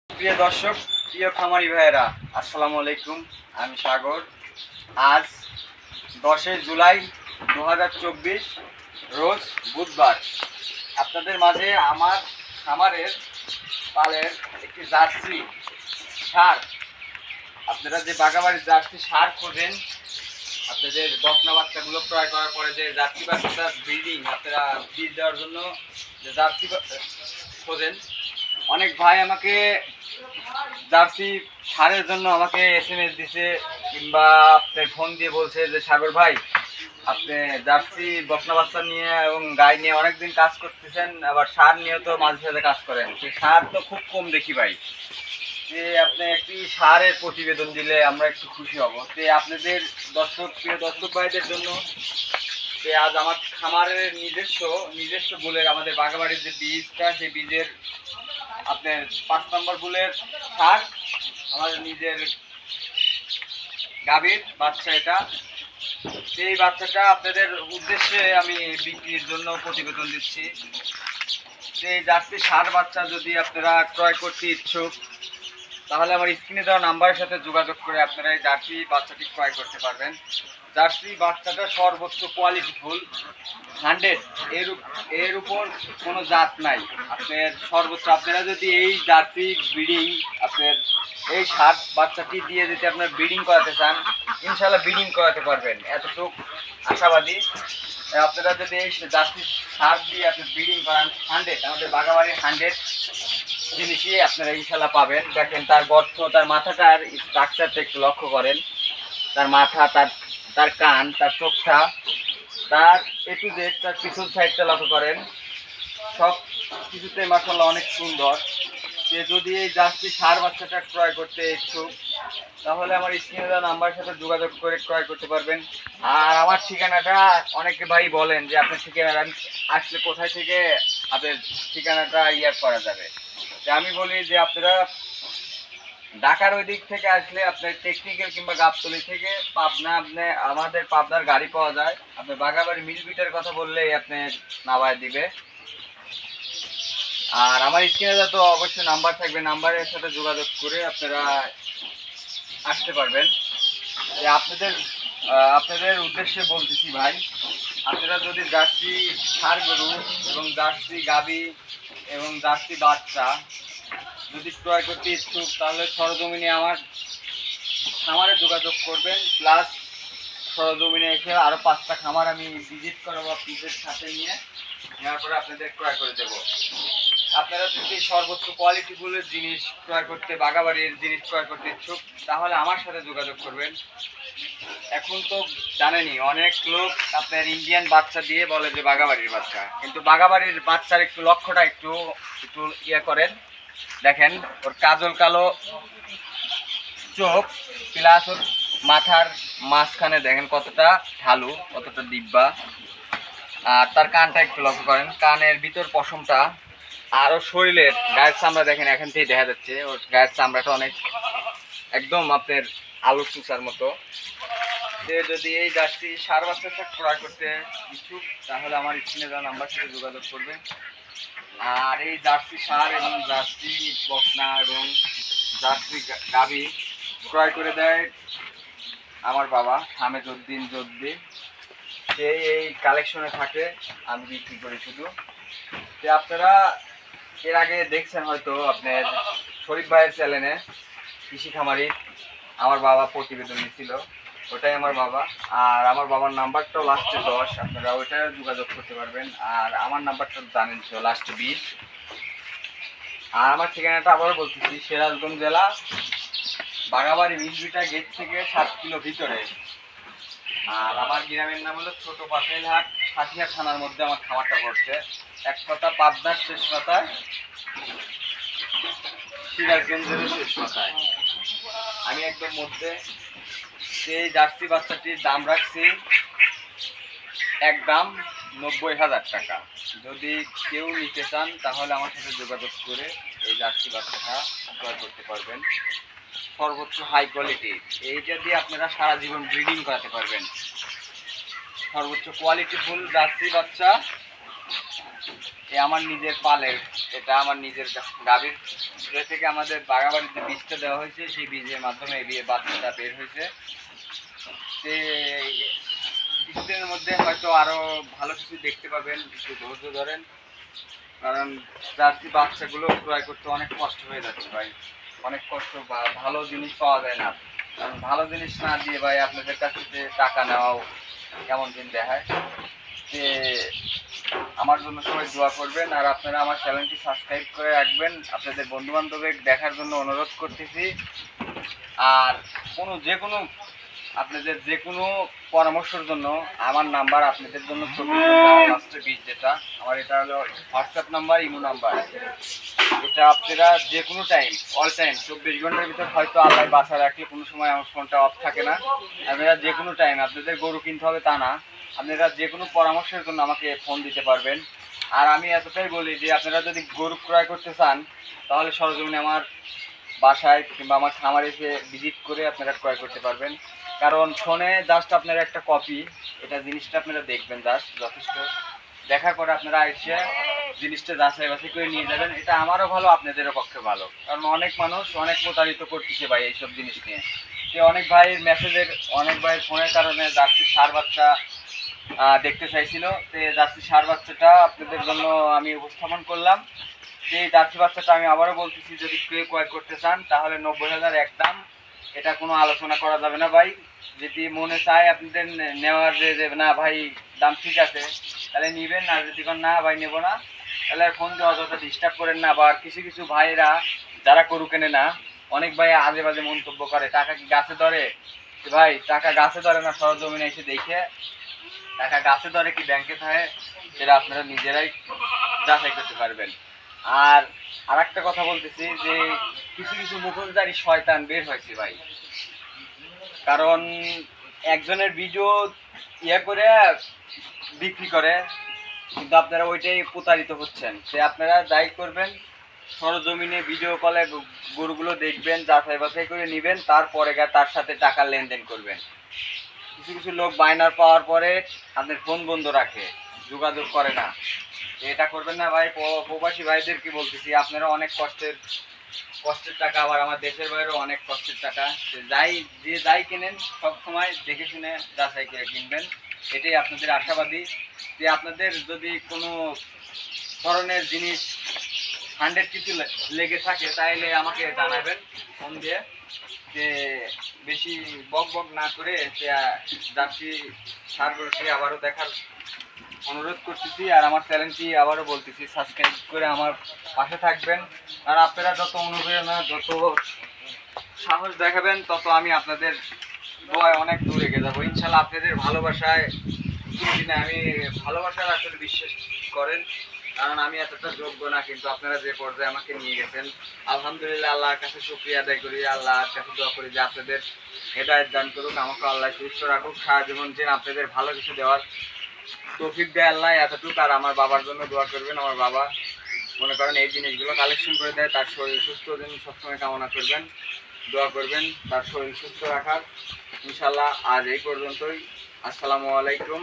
প্রিয় দর্শক, প্রিয় খামারি ভাইয়েরা, আসসালামু আলাইকুম। আমি সাগর। আজ 10 জুলাই 2024 রোজ বুধবার আপনাদের মাঝে আমার খামারের পালের একটি জার্সি ষাঁড়, আপনারা যে বাগাবাড়ির জার্সি ষাঁড় খোঁজেন, আপনাদের বকনা বাচ্চাগুলো ক্রয় করার পরে যে জার্সি বাচ্চাটা ব্রিডিং আপনারা বীজ দেওয়ার জন্য যে জার্সি খোঁজেন, অনেক ভাই আমাকে জার্সি ষাঁড়ের জন্য আমাকে SMS দিছে কিংবা আপনি ফোন দিয়ে বলছে যে সাগর ভাই, আপনি জার্সি বকনা বাচ্চা নিয়ে এবং গাই নিয়ে অনেকদিন কাজ করতেছেন, আবার ষাঁড় নিয়ে তো মাঝে সাঝে কাজ করেন, সেই ষাঁড় তো খুব কম দেখি ভাই, যে আপনি একটি ষাঁড়ের প্রতিবেদন দিলে আমরা একটু খুশি হব। যে আপনাদের প্রিয় দর্শক ভাইদের জন্য যে আজ আমার খামারের নিজস্ব বুলের আমাদের বাগাবাড়ির যে বীজটা, সেই বীজের আপনার 5 নম্বর বুলের ষাঁড়, আমাদের নিজের গাভীর বাচ্চা এটা। সেই বাচ্চাটা আপনাদের উদ্দেশ্যে আমি বিক্রির জন্য প্রতিবেদন দিচ্ছি। সেই জার্সি ষাঁড় বাচ্চা যদি আপনারা ক্রয় করতে ইচ্ছুক, তাহলে আমার স্ক্রিনে দেওয়া নাম্বারের সাথে যোগাযোগ করে আপনারা এই জার্সি বাচ্চাটি ক্রয় করতে পারবেন। জার্সি বাচ্চাটা সর্বোচ্চ কোয়ালিটিফুল 100, এর উপর কোনো জাত নাই। আপনার সর্বোচ্চ আপনারা যদি এই জার্সি ব্রিডিং আপনার এই ষাঁড় বাচ্চাটি দিয়ে যদি আপনার ব্রিডিং করাতে চান, ইনশাল্লাহ ব্রিডিং করাতে পারবেন, এতটুকু আশাবাদী। আপনারা যদি এই জার্সি ষাঁড় দিয়ে আপনি ব্রিডিং করান 100, আমাদের বাগাবাড়ির 100 জিনিসই আপনারা ইনশাল্লাহ পাবেন। দেখেন তার গর্ত, তার মাথাটার স্ট্রাকচারটা একটু লক্ষ্য করেন, তার মাথা, তার কান, তার চোখটা, তার A to Z, তার পিছন সাইডটা লক্ষ্য করেন, সব কিছুতে মাশাআল্লাহ অনেক সুন্দর। সে যদি এই জার্সি ষাঁড় বাচ্চাটা ক্রয় করতে ইচ্ছুক, তাহলে আমার স্ক্রিনে দেওয়া নাম্বারের সাথে যোগাযোগ করে ক্রয় করতে পারবেন। আর আমার ঠিকানাটা অনেকে ভাই বলেন যে আপনার ঠিকানা আসলে কোথায় থেকে আপনার ঠিকানাটা করা যাবে। আমি বলি যে আপনারা ঢাকার ওই দিক থেকে আসলে আপনার টেকনিক্যাল কিংবা গাবতলী থেকে পাবনা, আপনি আমাদের পাবনার গাড়ি পাওয়া যায়, আপনি বাগাবাড়ি মিলবিটার কথা বললেই আপনি নামায় দিবে। আর আমার স্ক্রিনে তো অবশ্যই নাম্বার থাকবে, নাম্বারের সাথে যোগাযোগ করে আপনারা আসতে পারবেন। যে আপনাদের উদ্দেশ্যে বলতেছি ভাই, আপনারা যদি জার্সি ষাঁড় গরু এবং জার্সি গাভী এবং জার্সি বাচ্চা যদি ক্রয় করতে ইচ্ছুক, তাহলে সরজমিনে আমার খামারে যোগাযোগ করবেন। প্লাস সরজমিনে এসে আরও 5টা খামার আমি ভিজিট করাবো আপনাদের সাথে নিয়ে, নেওয়ার পরে আপনাদের ক্রয় করে দেবো। আপনারা যদি সর্বোচ্চ কোয়ালিটিফুলের জিনিস ক্রয় করতে, বাগাবাড়ির জিনিস ক্রয় করতে ইচ্ছুক, তাহলে আমার সাথে যোগাযোগ করবেন। এখন তো জানেনই অনেক লোক আপনার ইন্ডিয়ান বাচ্চা দিয়ে বলে যে বাগাবাড়ির বাচ্চা, কিন্তু বাগাবাড়ির বাচ্চার একটু লক্ষ্যটা একটু একটু করেন। দেখেন ওর কাজল কালো চোখ, প্লাস ওর মাথার মাঝখানে দেখেন কতটা ঢালু, কতটা ডিব্বা। আর তার কানটা একটু লক্ষ্য করেন, কানের ভিতর পশমটা, আর ওর শরীরের গায়ের চামড়া দেখেন, এখান থেকে দেখা যাচ্ছে ওর গায়ের চামড়াটা অনেক একদম আপনার আলু চুষার মতো। সে যদি এই জার্সি ষাঁড় বাচ্চাটা ক্রয় করতে ইচ্ছুক, তাহলে আমার স্ক্রিনে দেওয়া নাম্বার সাথে যোগাযোগ করবে। আর এই জার্সি ষাঁড় এবং জার্সি বকনা এবং জার্সি গাভী ক্রয় করে দেয় আমার বাবা হামেদউদ্দিন জদ্দি। সেই এই কালেকশনে থাকে, আমি বিক্রি করি শুধু। যে আপনারা এর আগে দেখছেন হয়তো আপনার শরীফ ভাইয়ের চ্যানেলে কৃষি খামারি আমার বাবা প্রতিবেদন দিয়েছিল, ওটাই আমার বাবা। আর আমার বাবার নাম্বারটাও লাস্টে 10, আপনারা ওইটাও যোগাযোগ করতে পারবেন। আর আমার নাম্বারটা জানেন তো লাস্টে 20। আর আমার ঠিকানাটা আবারও বলতেছি, সিরাজগঞ্জ জেলা, বাগাবাড়ি মিলবিটা গেট থেকে 7 কিলো ভিতরে। আর আমার গ্রামের নাম হলো ছোট পাতেলহাট, সাথিয়া থানার মধ্যে আমার খামারটা পড়ছে। এক কথা পাবনার শেষ মাথায়, সিরাজগঞ্জের শেষ মাথায়, আমি একদম মধ্যে। সেই জার্সি বাচ্চাটির দাম রাখছি একদম 90,000 টাকা। যদি কেউ নিতে চান, তাহলে আমার সাথে যোগাযোগ করে এই জার্সি বাচ্চাটা ক্রয় করতে পারবেন। সর্বোচ্চ হাই কোয়ালিটি, এইটা দিয়ে আপনারা সারা জীবন ব্রিডিং করাতে পারবেন। সর্বোচ্চ কোয়ালিটিফুল জার্সি বাচ্চা, আমার নিজের পালের, এটা আমার নিজের গাভীর এটা থেকে আমাদের বাগাবাড়িতে বীজটা দেওয়া হয়েছে, সেই বীজের মাধ্যমে এই বাচ্চাটা বের হয়েছে। তো কিছুদিনের মধ্যে হয়তো আরো ভালো কিছু দেখতে পাবেন, একটু ধৈর্য ধরেন, কারণ জার্সি বাচ্চাগুলো ক্রয় করতে অনেক কষ্ট হয়ে যাচ্ছে ভাই, অনেক কষ্ট। ভালো জিনিস পাওয়া যায় না, কারণ ভালো জিনিস না দিয়ে ভাই আপনাদের কাছে যে টাকা নেওয়াও কেমন দিন দেখায়। যে আমার জন্য সবাই দোয়া করবেন, আর আপনারা আমার চ্যানেলটি সাবস্ক্রাইব করে রাখবেন। আপনাদের বন্ধু বান্ধবের দেখার জন্য অনুরোধ করতেছি। আর যে কোনো আপনাদের যে কোনো পরামর্শের জন্য আমার নাম্বার আপনাদের জন্য 24 যেটা আমার, এটা হলো হোয়াটসঅ্যাপ নাম্বার, ইমো নাম্বার। এটা আপনারা যে কোনো টাইম, অল টাইম 24 ঘন্টার ভিতর, হয়তো আল্লাহ বাসা রাখলে কোনো সময় আমার ফোনটা অফ থাকে না। আপনারা যে কোনো টাইম, আপনাদের গরু কিনতে হবে তা না, আপনারা যে কোনো পরামর্শের জন্য আমাকে ফোন দিতে পারবেন। আর আমি এতটাই বলি যে আপনারা যদি গরু ক্রয় করতে চান, তাহলে সরজমিনে আমার বাসায় কিংবা আমার খামারে এসে ভিজিট করে আপনারা ক্রয় করতে পারবেন। কারণ ফোনে জাস্ট আপনারা একটা কপি, এটা জিনিসটা আপনারা দেখবেন জাস্ট যথেষ্ট। দেখার পরে আপনারা এসে জিনিসটা যাচাই বাছাই করে নিয়ে যাবেন। এটা আমারও ভালো, আপনাদেরও পক্ষে ভালো। কারণ অনেক মানুষ অনেক প্রতারিত করতেছে ভাই এইসব জিনিস নিয়ে। যে অনেক ভাইয়ের মেসেজের, অনেক ভাইয়ের ফোনের কারণে জার্সি ষাঁড় বাচ্চা দেখতে চাইছিল। তো জার্সি ষাঁড় বাচ্চাটা আপনাদের জন্য আমি উপস্থাপন করলাম। এই জার্সি বাচ্চাটা আমি আবারও বলতেছি, যদি কেউ ক্রয় করতে চান তাহলে 90,000 একদম। এটা কোনো আলোচনা করা যাবে না ভাই। যদি মনে চায় আপনাদের নেওয়ার যে না ভাই দাম ঠিক আছে, তাহলে নিবেন। আর যদি না ভাই নেব না, তাহলে ফোন দিয়ে অযথা ডিস্টার্ব করেন না। বা কিছু কিছু ভাইয়েরা যারা গরু কেনে না, অনেক ভাই আজে বাজে মন্তব্য করে, টাকা কি গাছে ধরে? ভাই টাকা গাছে ধরে না, সরজমিনে এসে দেখে টাকা গাছে ধরে কি ব্যাংকে থাকে, সেটা আপনারা নিজেরাই যাচাই করতে পারবেন। আর আরেকটা কথা বলতেছি, যে কিছু কিছু মুখোশধারী শয়তান বের হয়েছে ভাই। কারণ একজনের ভিডিও করে বিক্রি করে, কিন্তু আপনারা ওইটাই প্রতারিত হচ্ছেন। সে আপনারা যাই করবেন, সরজমিনে ভিডিও কলে গরুগুলো দেখবেন, যাচাই বাছাই করে নেবেন, তারপরে তার সাথে টাকা লেনদেন করবেন। কিছু কিছু লোক বায়নার পাওয়ার পরে আপনার ফোন বন্ধ রাখে, যোগাযোগ করে না। এটা করবেন না ভাই। প্রবাসী ভাইদেরকে বলতেছি, আপনারা অনেক কষ্টের টাকা, আবার আমার দেশের বাইরেও অনেক কষ্টের টাকা। যাই কেনেন সব সময় দেখে শুনে যাচাই করে কিনবেন। এটাই আপনাদের আশাবাদী। যে আপনাদের যদি কোনো ধরনের জিনিস 100 কিছু লেগে থাকে, তাইলে আমাকে জানাবেন ফোন দিয়ে। যে বেশি বক বক না করে জার্সি ষাঁড়গুলোকে আবারও দেখার অনুরোধ করতেছি। আর আমার চ্যানেলটি আবারও বলতেছি, সাবস্ক্রাইব করে আমার পাশে থাকবেন। আর আপনারা যত অনুপ্রেরণা, যত সাহস দেখাবেন, তত আমি আপনাদের দোয়ায় অনেক দূর এগিয়ে যাবো ইনশাল্লাহ। আপনাদের ভালোবাসায় দিনে আমি ভালোবাসার আসলে বিশ্বাস করেন, কারণ আমি এতটা যোগ্য না, কিন্তু আপনারা যে পর্যায়ে আমাকে নিয়ে গেছেন, আলহামদুলিল্লাহ আল্লাহর কাছে শুকরিয়া আদায় করি। আল্লাহর কাছে দোয়া করি যে আপনাদের হেদায়েত দান করুক, আমাকে আল্লাহ সুস্থ রাখুক, সারা জীবন যেন আপনাদের ভালো কিছু দেওয়ার তৌফিক দেয় আল্লাহ, এতটুকু। আর আমার বাবার জন্য দোয়া করবেন। আমার বাবা মনে করেন এই জিনিসগুলো কালেকশন করে দেয়, তার শরীর সুস্থ যেন সবসময় কামনা করবেন, দোয়া করবেন তার শরীর সুস্থ রাখার ইনশাল্লাহ। আজ এই পর্যন্তই। আসসালামু আলাইকুম।